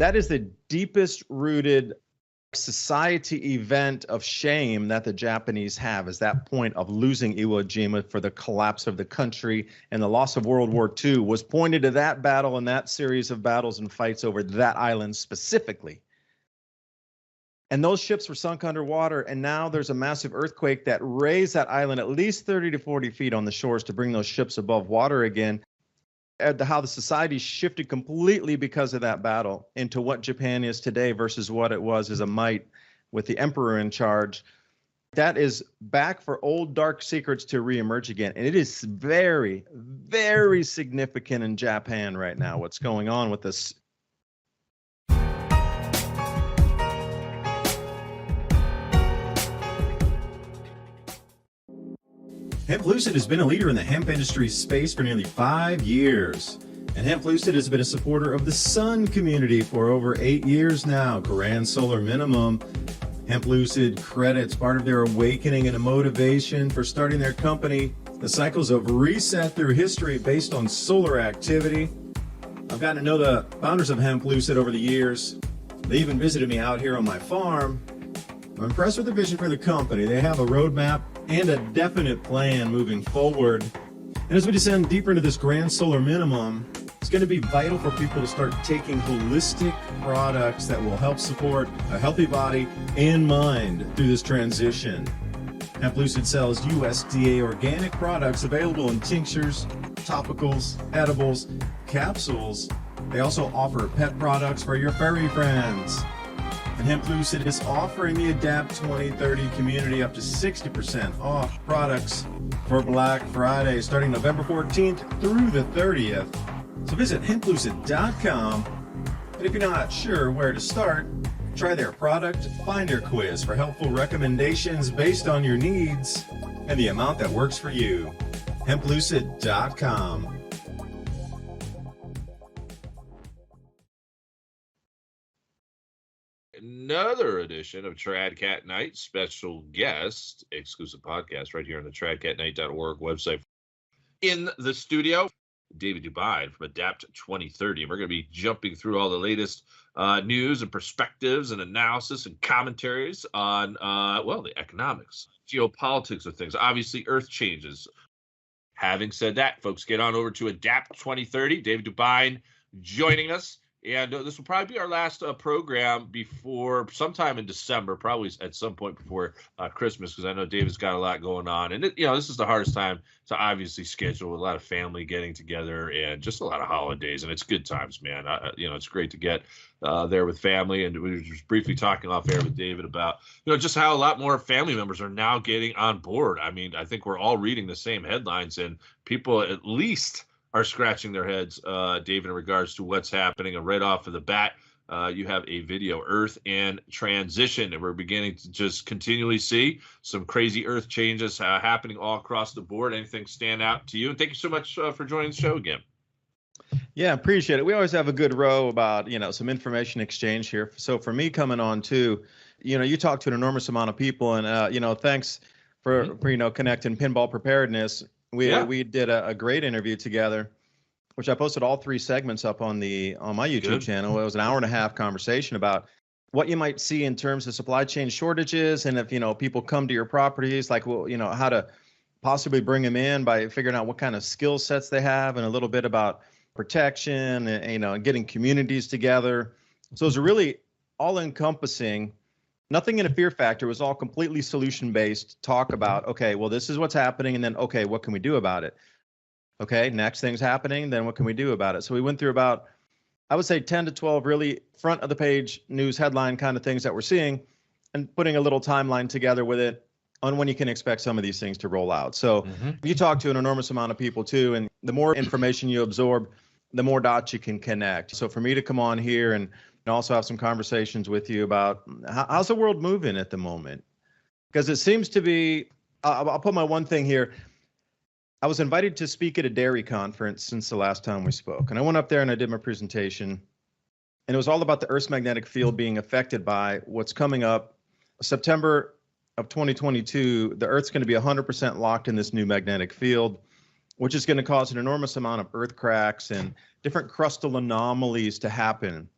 That is the deepest rooted society event of shame that the Japanese have, is that point of losing Iwo Jima for the collapse of the country, and the loss of World War II was pointed to that battle and that series of battles and fights over that island specifically. And those ships were sunk underwater, and now there's a massive earthquake that raised that island at least 30 to 40 feet on the shores to bring those ships above water again. How the society shifted completely because of that battle into what Japan is today versus what it was as a might with the emperor in charge. That is back for old dark secrets to reemerge again. And it is very, very significant in Japan right now, what's going on with this. Hemp Lucid has been a leader in the hemp industry space for nearly 5 years. And Hemp Lucid has been a supporter of the Sun community for over 8 years now. Grand Solar Minimum. Hemp Lucid credits part of their awakening and a motivation for starting their company, the cycles of reset through history based on solar activity. I've gotten to know the founders of Hemp Lucid over the years. They even visited me out here on my farm. I'm impressed with the vision for the company. They have a roadmap and a definite plan moving forward. And as we descend deeper into this Grand Solar Minimum, it's going to be vital for people to start taking holistic products that will help support a healthy body and mind through this transition. Hemp Lucid sells USDA organic products available in tinctures, topicals, edibles, capsules. They also offer pet products for your furry friends. And Hemp Lucid is offering the Adapt 2030 community up to 60% off products for Black Friday starting November 14th through the 30th. So visit hemplucid.com. And if you're not sure where to start, try their product finder quiz for helpful recommendations based on your needs and the amount that works for you. hemplucid.com. Another edition of Trad Cat Night, special guest, exclusive podcast right here on the tradcatnight.org website. In the studio, David DuByne from Adapt 2030. And we're going to be jumping through all the latest news and perspectives and analysis and commentaries on, the economics, geopolitics of things, obviously earth changes. Having said that, folks, get on over to Adapt 2030. David DuByne joining us. And this will probably be our last program before sometime in December, probably at some point before Christmas, because I know David's got a lot going on. And, this is the hardest time to obviously schedule, a lot of family getting together and just a lot of holidays. And it's good times, man. It's great to get there with family. And we were just briefly talking off air with David about, just how a lot more family members are now getting on board. I mean, I think we're all reading the same headlines, and people at least are scratching their heads, David, in regards to what's happening. And right off of the bat, you have a video, Earth and Transition, and we're beginning to just continually see some crazy Earth changes happening all across the board. Anything stand out to you? And thank you so much for joining the show again. Yeah, appreciate it. We always have a good row about, some information exchange here. So for me coming on too, you talk to an enormous amount of people, and, thanks for connecting Pinball Preparedness. We did a great interview together, which I posted all 3 segments up on my YouTube channel. It was an 1.5-hour conversation about what you might see in terms of supply chain shortages, and if people come to your properties, like how to possibly bring them in by figuring out what kind of skill sets they have, and a little bit about protection and getting communities together. So it was a really all-encompassing. Nothing in a fear factor. It was all completely solution-based talk about, okay, well, this is what's happening, and then, okay, what can we do about it? Okay, next thing's happening, then what can we do about it? So we went through about, I would say, 10 to 12 really front-of-the-page news headline kind of things that we're seeing, and putting a little timeline together with it on when you can expect some of these things to roll out. So you talk to an enormous amount of people, too, and the more information you absorb, the more dots you can connect. So for me to come on here and also have some conversations with you about how's the world moving at the moment, because it seems to be, I'll put my one thing here. I was invited to speak at a dairy conference since the last time we spoke, and I went up there and I did my presentation, and it was all about the Earth's magnetic field being affected by what's coming up. September of 2022, the Earth's going to be 100% locked in this new magnetic field, which is going to cause an enormous amount of earth cracks and different crustal anomalies to happen.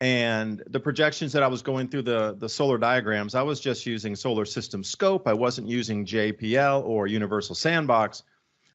And the projections that I was going through the solar diagrams, I was just using solar system scope. I wasn't using JPL or universal sandbox.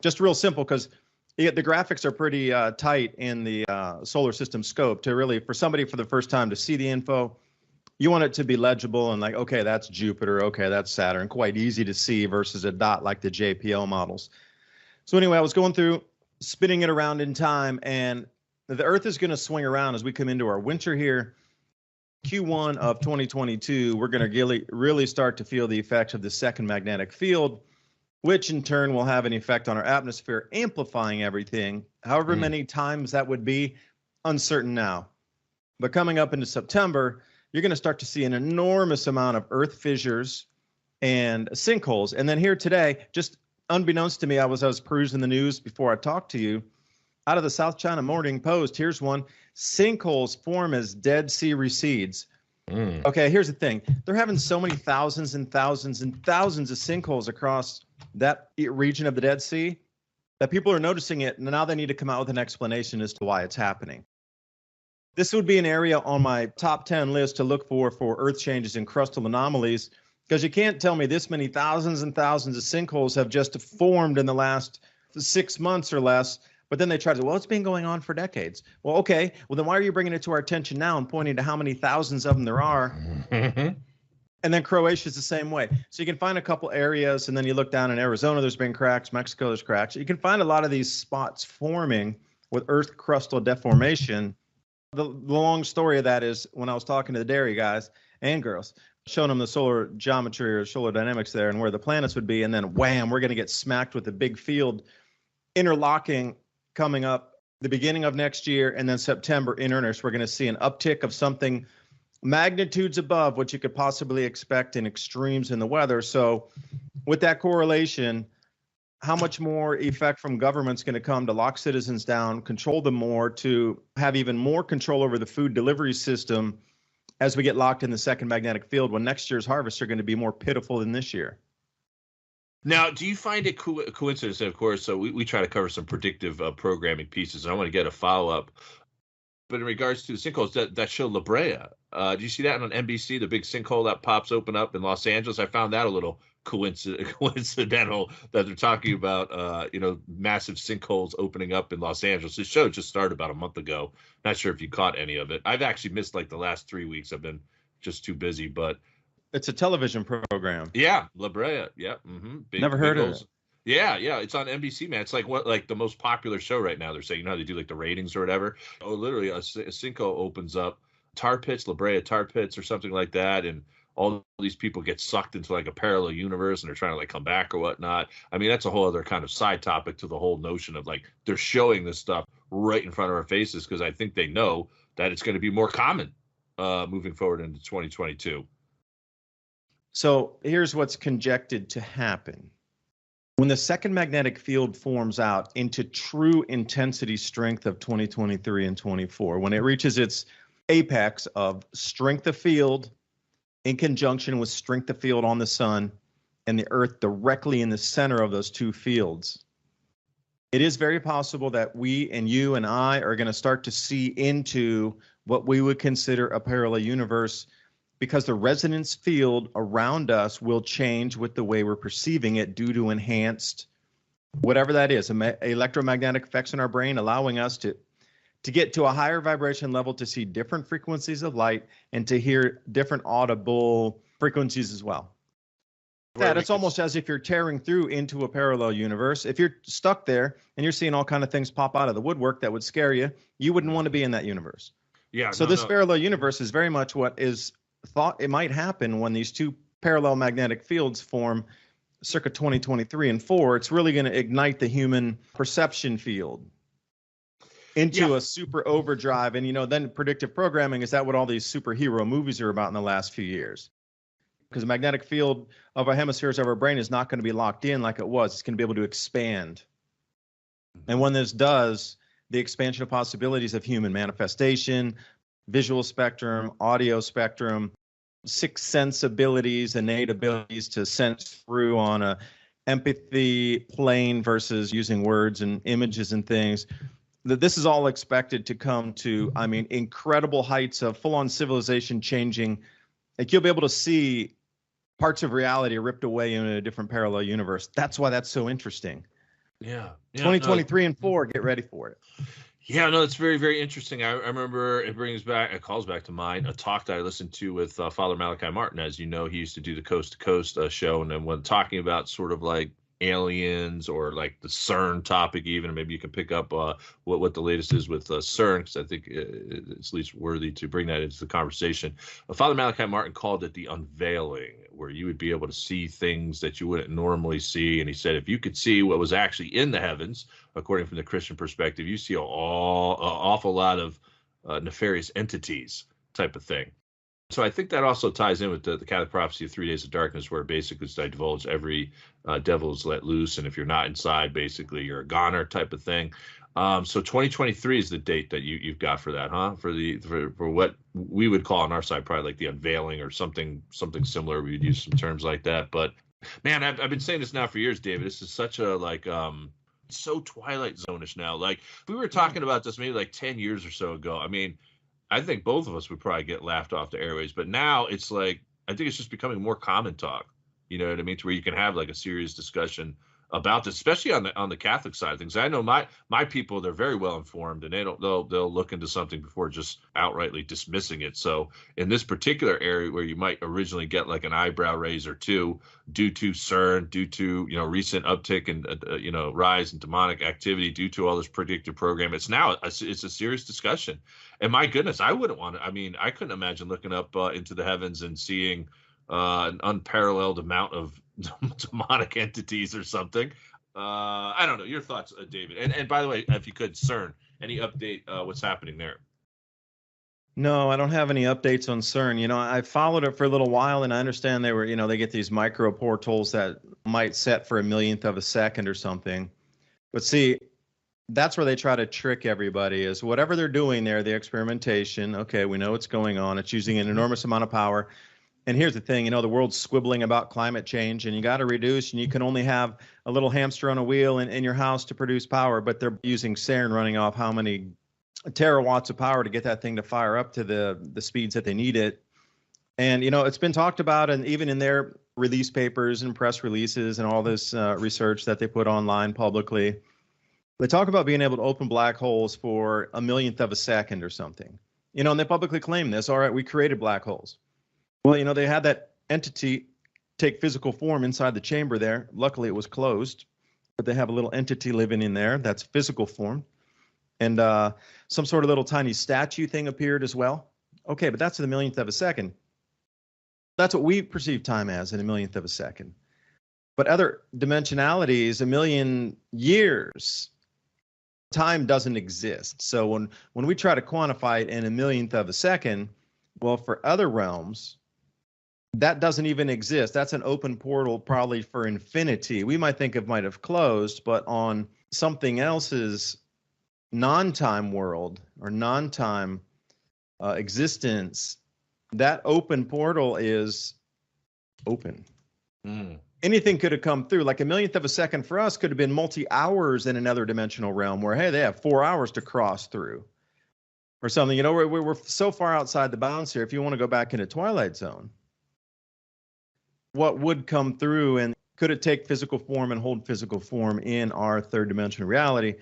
Just real simple, because the graphics are pretty tight in the solar system scope to really, for somebody for the first time to see the info, you want it to be legible and like, okay, that's Jupiter, okay, that's Saturn, quite easy to see versus a dot like the JPL models. So anyway, I was going through, spinning it around in time, and the Earth is going to swing around as we come into our winter here. Q1 of 2022, we're going to really start to feel the effects of the second magnetic field, which in turn will have an effect on our atmosphere, amplifying everything. However many times that would be, uncertain now. But coming up into September, you're going to start to see an enormous amount of Earth fissures and sinkholes. And then here today, just unbeknownst to me, I was perusing the news before I talked to you. Out of the South China Morning Post, here's one. Sinkholes form as Dead Sea recedes. Okay, here's the thing. They're having so many thousands and thousands and thousands of sinkholes across that region of the Dead Sea that people are noticing it, and now they need to come out with an explanation as to why it's happening. This would be an area on my top 10 list to look for Earth changes and crustal anomalies, because you can't tell me this many thousands and thousands of sinkholes have just formed in the last 6 months or less. But then they try to say, well, it's been going on for decades. Well, okay. Well, then why are you bringing it to our attention now and pointing to how many thousands of them there are? And then Croatia is the same way. So you can find a couple areas, and then you look down in Arizona, there's been cracks. Mexico, there's cracks. You can find a lot of these spots forming with Earth crustal deformation. The long story of that is when I was talking to the dairy guys and girls, showing them the solar geometry or solar dynamics there and where the planets would be, and then wham, we're going to get smacked with a big field interlocking coming up the beginning of next year, and then September in earnest, we're going to see an uptick of something magnitudes above what you could possibly expect in extremes in the weather. So with that correlation, how much more effect from government's going to come to lock citizens down, control them more, to have even more control over the food delivery system as we get locked in the second magnetic field, when next year's harvests are going to be more pitiful than this year? Now, do you find it coincidence? Of course, so we try to cover some predictive programming pieces, and I want to get a follow-up. But in regards to the sinkholes, that show La Brea, do you see that on NBC, the big sinkhole that pops open up in Los Angeles? I found that a little coincidental that they're talking about, massive sinkholes opening up in Los Angeles. This show just started about a month ago. Not sure if you caught any of it. I've actually missed like the last 3 weeks. I've been just too busy, but it's a television program. Yeah, La Brea. Yeah. Never heard of it. Yeah. It's on NBC, man. It's like the most popular show right now. They're saying, you know how they do like the ratings or whatever. Oh, literally a sinkhole opens up, tar pits, La Brea tar pits or something like that, and all these people get sucked into like a parallel universe, and they're trying to like come back or whatnot. I mean, that's a whole other kind of side topic to the whole notion of like they're showing this stuff right in front of our faces, because I think they know that it's going to be more common moving forward into 2022. So here's what's conjectured to happen. When the second magnetic field forms out into true intensity strength of 2023 and 24, when it reaches its apex of strength of field in conjunction with strength of field on the sun and the Earth directly in the center of those two fields, it is very possible that we and you and I are going to start to see into what we would consider a parallel universe, because the resonance field around us will change with the way we're perceiving it due to enhanced, whatever that is, electromagnetic effects in our brain, allowing us to get to a higher vibration level, to see different frequencies of light and to hear different audible frequencies as well. That it's almost as if you're tearing through into a parallel universe. If you're stuck there and you're seeing all kind of things pop out of the woodwork that would scare you, you wouldn't want to be in that universe. Yeah. So this parallel universe is very much what is thought it might happen when these two parallel magnetic fields form circa 2023 and 4. It's really going to ignite the human perception field into a super overdrive. And, then predictive programming, is that what all these superhero movies are about in the last few years? Because the magnetic field of our hemispheres of our brain is not going to be locked in like it was. It's going to be able to expand. And when this does, the expansion of possibilities of human manifestation, visual spectrum, audio spectrum, sixth sense abilities, innate abilities to sense through on a empathy plane versus using words and images and things. that this is all expected to come to, I mean, incredible heights of full-on civilization changing. Like you'll be able to see parts of reality ripped away in a different parallel universe. That's why that's so interesting. Yeah. 2023 and 4, get ready for it. Yeah, no, it's very, very interesting. I remember it calls back to mind a talk that I listened to with Father Malachi Martin. As you know, he used to do the Coast to Coast show. And then when talking about sort of like aliens or like the CERN topic, even maybe you can pick up what the latest is with CERN, because I think it's at least worthy to bring that into the conversation. Father Malachi Martin called it the unveiling, where you would be able to see things that you wouldn't normally see. And he said, if you could see what was actually in the heavens, according from the Christian perspective, you see an awful lot of nefarious entities type of thing. So I think that also ties in with the Catholic prophecy of 3 days of darkness, where basically it's divulged every devil is let loose. And if you're not inside, basically you're a goner type of thing. So 2023 is the date that you've got for that, huh? For what we would call on our side probably like the unveiling or something similar. We would use some terms like that. But man, I've been saying this now for years, David. This is such a like so Twilight Zone-ish now. Like we were talking about this maybe like 10 years or so ago. I mean, I think both of us would probably get laughed off the airways, but now it's like, I think it's just becoming more common talk. You know what I mean? To where you can have like a serious discussion about this, especially on the Catholic side of things. I know my people, they're very well informed, and they'll look into something before just outrightly dismissing it. So in this particular area where you might originally get like an eyebrow raise or two due to CERN, due to recent uptick and rise in demonic activity, due to all this predictive program, it's a serious discussion. And my goodness, I wouldn't want to. I mean, I couldn't imagine looking up into the heavens and seeing an unparalleled amount of demonic entities or something. I don't know. Your thoughts, David. And by the way, if you could, CERN, any update what's happening there? No, I don't have any updates on CERN. I followed it for a little while, and I understand they get these micro portals that might set for a millionth of a second or something. But see, that's where they try to trick everybody, is whatever they're doing there, the experimentation, okay, we know what's going on. It's using an enormous amount of power. And here's the thing, the world's squibbling about climate change, and you got to reduce, and you can only have a little hamster on a wheel in your house to produce power, but they're using CERN running off how many terawatts of power to get that thing to fire up to the speeds that they need it. And, it's been talked about, and even in their release papers and press releases and all this research that they put online publicly, they talk about being able to open black holes for a millionth of a second or something. And they publicly claim this. All right, we created black holes. Well, they had that entity take physical form inside the chamber there. Luckily, it was closed, but they have a little entity living in there that's physical form. And some sort of little tiny statue thing appeared as well. Okay, but that's in a millionth of a second. That's what we perceive time as, in a millionth of a second. But other dimensionalities, a million years, time doesn't exist. So when we try to quantify it in a millionth of a second, well, for other realms, that doesn't even exist. That's an open portal probably for infinity. We might think it might have closed, but on something else's non-time world or non-time existence, that open portal is open. Anything could have come through. Like a millionth of a second for us could have been multi-hours in another dimensional realm where, hey, they have 4 hours to cross through or something. We're so far outside the bounds here. If you want to go back into Twilight Zone, what would come through, and could it take physical form and hold physical form in our third dimensional reality,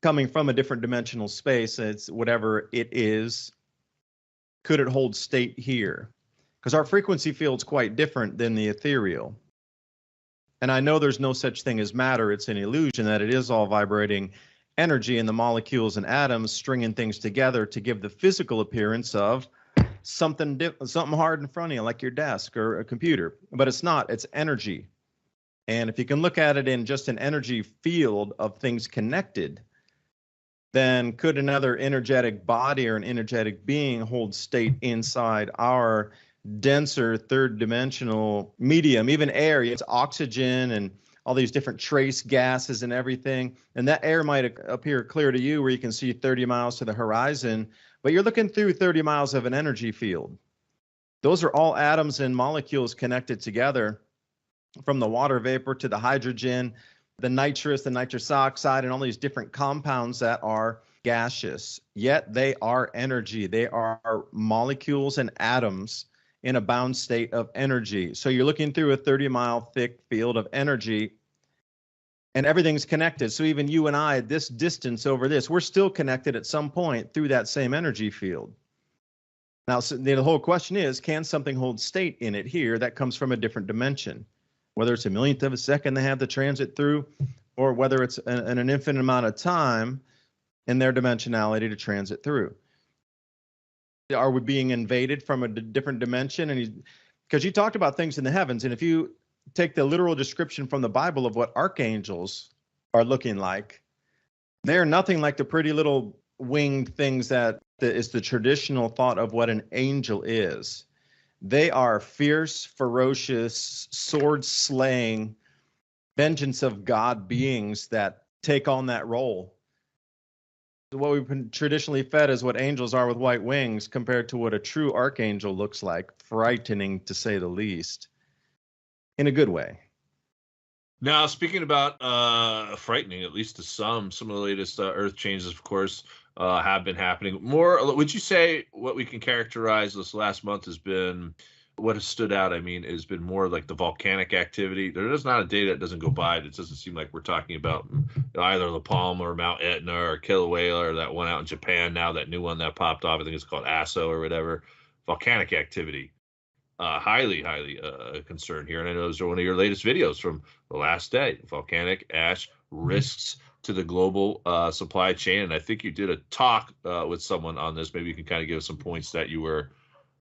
coming from a different dimensional space? It's whatever it is. Could it hold state here? Because our frequency field's quite different than the ethereal. And I know there's no such thing as matter. It's an illusion that it is all vibrating energy, and the molecules and atoms stringing things together to give the physical appearance of something hard in front of you, like your desk or a computer. But it's not. It's energy. And if you can look at it in just an energy field of things connected, then could another energetic body or an energetic being hold state inside our denser third dimensional medium, even air? It's oxygen and all these different trace gases and everything. And that air might appear clear to you where you can see 30 miles to the horizon, but you're looking through 30 miles of an energy field. Those are all atoms and molecules connected together, from the water vapor to the hydrogen, the nitrous, the nitrous oxide, and all these different compounds that are gaseous, yet they are energy. They are molecules and atoms in a bound state of energy. So you're looking through a 30-mile thick field of energy, and everything's connected. So even you and I, this distance over this, we're still connected at some point through that same energy field. Now, so the whole question is, can something hold state in it here that comes from a different dimension? Whether it's a millionth of a second they have to transit through, or whether it's an infinite amount of time in their dimensionality to transit through. Are we being invaded from a different dimension? And because you talked about things in the heavens, and if you take the literal description from the Bible of what archangels are looking like, they're nothing like the pretty little winged things that is the traditional thought of what an angel is. They are fierce, ferocious, sword-slaying, vengeance of God beings that take on that role. What we've been traditionally fed is what angels are with white wings compared to what a true archangel looks like, frightening to say the least, in a good way. Now, speaking about frightening, at least to some of the latest Earth changes, of course, have been happening. More, would you say what we can characterize this last month has been, what has stood out, has been more like the volcanic activity? There's not a day that doesn't go by. It doesn't seem like we're talking about either La Palma or Mount Etna or Kilauea or that one out in Japan now, that new one that popped off. I think it's called Aso or whatever. Volcanic activity. Highly concerned here. And I know those are one of your latest videos from the last day. Volcanic ash risks to the global supply chain. And I think you did a talk with someone on this. Maybe you can kind of give us some points that you were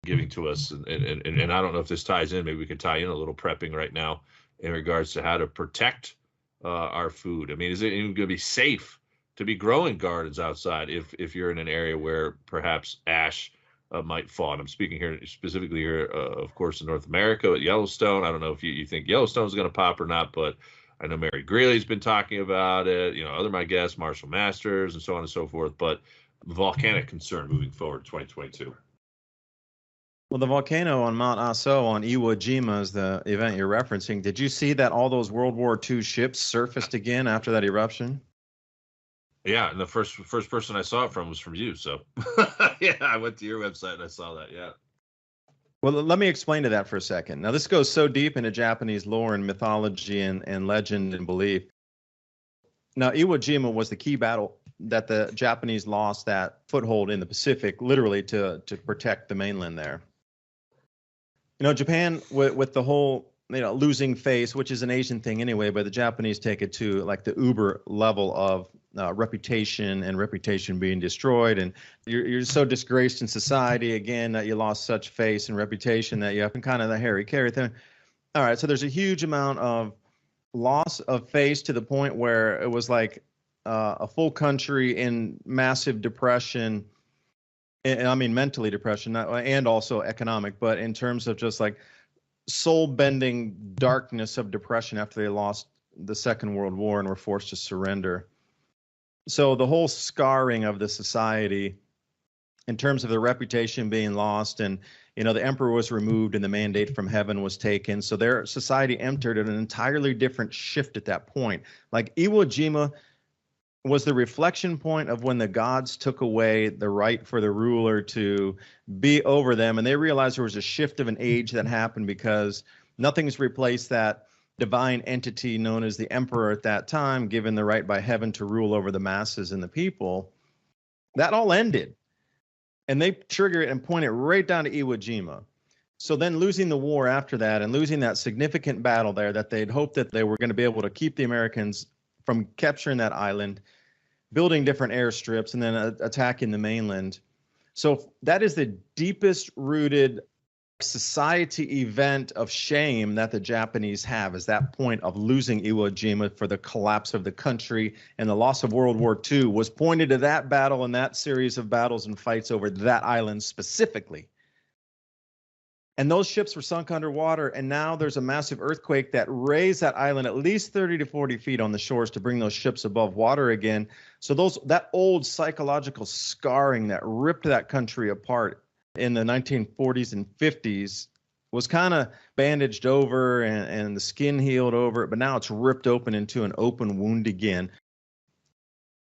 giving to us. And I don't know if this ties in. Maybe we can tie in a little prepping right now in regards to how to protect our food. Is it even going to be safe to be growing gardens outside if you're in an area where perhaps ash might fall? And I'm speaking here specifically here, of course, in North America at Yellowstone. I don't know if you think Yellowstone is going to pop or not, but I know Mary Greeley's been talking about it. Other my guests, Marshall Masters, and so on and so forth. But volcanic concern moving forward, 2022. Well, the volcano on Mount Aso on Iwo Jima is the event you're referencing. Did you see that all those World War II ships surfaced again after that eruption? Yeah, and the first person I saw it from was from you. So, yeah, I went to your website and I saw that, yeah. Well, let me explain to that for a second. Now, this goes so deep into Japanese lore and mythology and legend and belief. Now, Iwo Jima was the key battle that the Japanese lost that foothold in the Pacific, literally to protect the mainland there. Japan, with the whole, losing face, which is an Asian thing anyway, but the Japanese take it to like the uber level of reputation and reputation being destroyed. And you're so disgraced in society, again, that you lost such face and reputation that you have kind of the Harry Carey thing. All right, so there's a huge amount of loss of face to the point where it was like a full country in massive depression. And mentally depression, and also economic, but in terms of just like soul-bending darkness of depression after they lost the Second World War and were forced to surrender. So the whole scarring of the society in terms of their reputation being lost, and the emperor was removed and the mandate from heaven was taken. So their society entered an entirely different shift at that point. Like Iwo Jima was the reflection point of when the gods took away the right for the ruler to be over them. And they realized there was a shift of an age that happened because nothing's replaced that divine entity known as the emperor at that time, given the right by heaven to rule over the masses and the people. That all ended. And they trigger it and point it right down to Iwo Jima. So then losing the war after that and losing that significant battle there that they'd hoped that they were going to be able to keep the Americans from capturing that island, building different airstrips, and then attacking the mainland. So that is the deepest rooted society event of shame that the Japanese have, is that point of losing Iwo Jima for the collapse of the country, and the loss of World War II was pointed to that battle and that series of battles and fights over that island specifically. And those ships were sunk underwater, and now there's a massive earthquake that raised that island at least 30 to 40 feet on the shores to bring those ships above water again. So that old psychological scarring that ripped that country apart in the 1940s and 50s was kind of bandaged over and the skin healed over it, but now it's ripped open into an open wound again.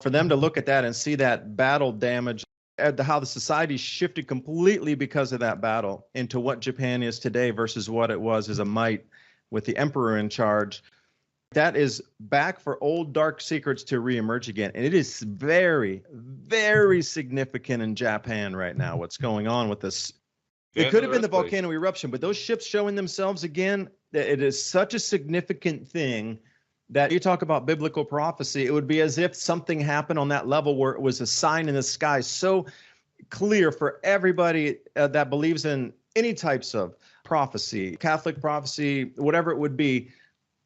For them to look at that and see that battle damage, how the society shifted completely because of that battle into what Japan is today versus what it was as a might with the emperor in charge. That is back for old dark secrets to reemerge again. And it is very, very significant in Japan right now, what's going on with this. It could have been the volcano eruption, but those ships showing themselves again, it is such a significant thing that you talk about biblical prophecy. It would be as if something happened on that level where it was a sign in the sky so clear for everybody that believes in any types of prophecy, Catholic prophecy, whatever it would be,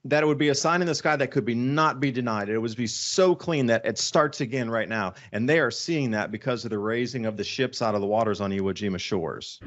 that it would be a sign in the sky that could not be denied. It would be so clean that it starts again right now. And they are seeing that because of the raising of the ships out of the waters on Iwo Jima shores.